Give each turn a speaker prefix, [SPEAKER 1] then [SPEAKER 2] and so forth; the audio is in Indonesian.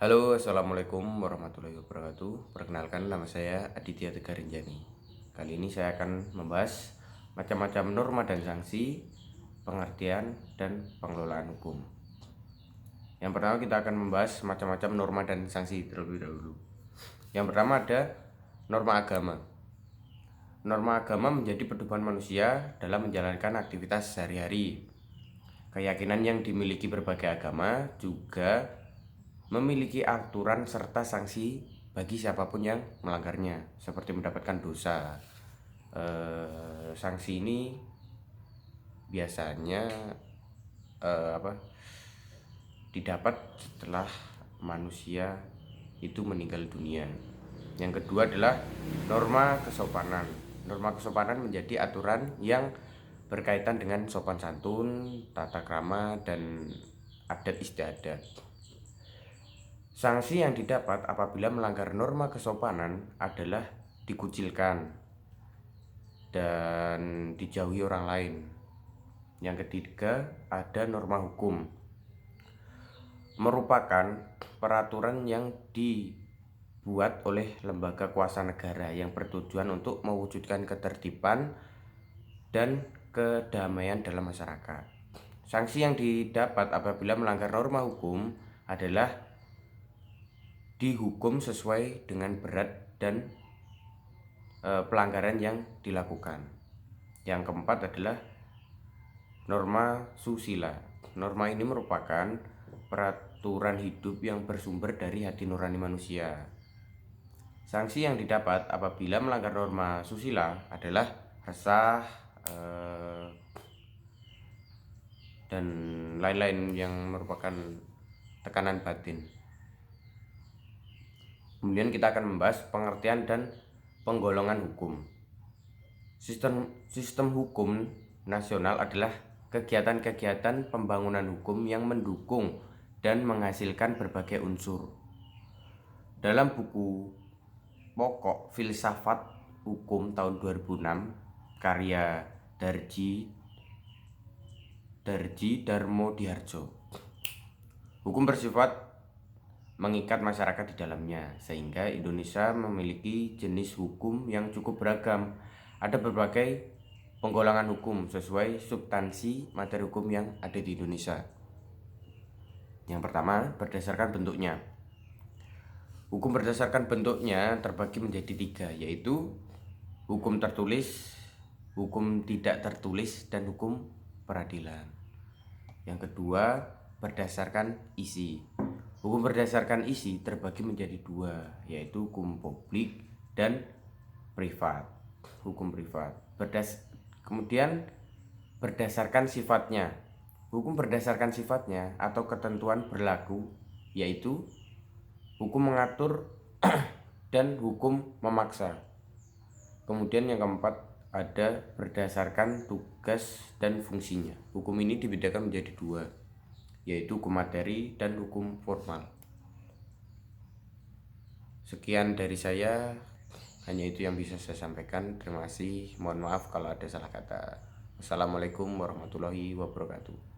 [SPEAKER 1] Halo, assalamualaikum warahmatullahi wabarakatuh. Perkenalkan, nama saya Aditya Tegar Rinjani. Kali ini saya akan membahas macam-macam norma dan sanksi, pengertian dan pengelolaan hukum. Yang pertama kita akan membahas macam-macam norma dan sanksi terlebih dahulu. Yang pertama ada norma agama. Norma agama menjadi pedoman manusia dalam menjalankan aktivitas sehari-hari. Keyakinan yang dimiliki berbagai agama juga memiliki aturan serta sanksi bagi siapapun yang melanggarnya, seperti mendapatkan dosa. Sanksi ini biasanya didapat setelah manusia itu meninggal dunia. Yang kedua adalah norma kesopanan. Norma kesopanan menjadi aturan yang berkaitan dengan sopan santun, tata krama, dan adat istiadat. Sanksi yang didapat apabila melanggar norma kesopanan adalah dikucilkan dan dijauhi orang lain. Yang ketiga ada norma hukum. Merupakan peraturan yang dibuat oleh lembaga kuasa negara yang bertujuan untuk mewujudkan ketertiban dan kedamaian dalam masyarakat. Sanksi yang didapat apabila melanggar norma hukum adalah dihukum sesuai dengan berat dan pelanggaran yang dilakukan. Yang keempat adalah norma susila. Norma ini merupakan peraturan hidup yang bersumber dari hati nurani manusia. Sanksi yang didapat apabila melanggar norma susila adalah resah dan lain-lain yang merupakan tekanan batin. Kemudian kita akan membahas pengertian dan penggolongan hukum. Sistem hukum nasional adalah kegiatan-kegiatan pembangunan hukum yang mendukung dan menghasilkan berbagai unsur. Dalam buku Pokok Filsafat Hukum tahun 2006 karya Darji Darmodiharjo, hukum bersifat mengikat masyarakat di dalamnya, sehingga Indonesia memiliki jenis hukum yang cukup beragam. Ada berbagai penggolongan hukum sesuai substansi materi hukum yang ada di Indonesia. Yang pertama, berdasarkan bentuknya. Hukum berdasarkan bentuknya terbagi menjadi tiga, yaitu hukum tertulis, hukum tidak tertulis, dan hukum peradilan. Yang kedua, berdasarkan isi. Hukum berdasarkan isi terbagi menjadi dua, yaitu hukum publik dan privat. Hukum privat. Kemudian berdasarkan sifatnya. Hukum berdasarkan sifatnya atau ketentuan berlaku, yaitu hukum mengatur dan hukum memaksa. Kemudian yang keempat ada berdasarkan tugas dan fungsinya. Hukum ini dibedakan menjadi dua, yaitu hukum materi dan hukum formal. Sekian dari saya, hanya itu yang bisa saya sampaikan. Terima kasih, mohon maaf kalau ada salah kata. Wassalamualaikum warahmatullahi wabarakatuh.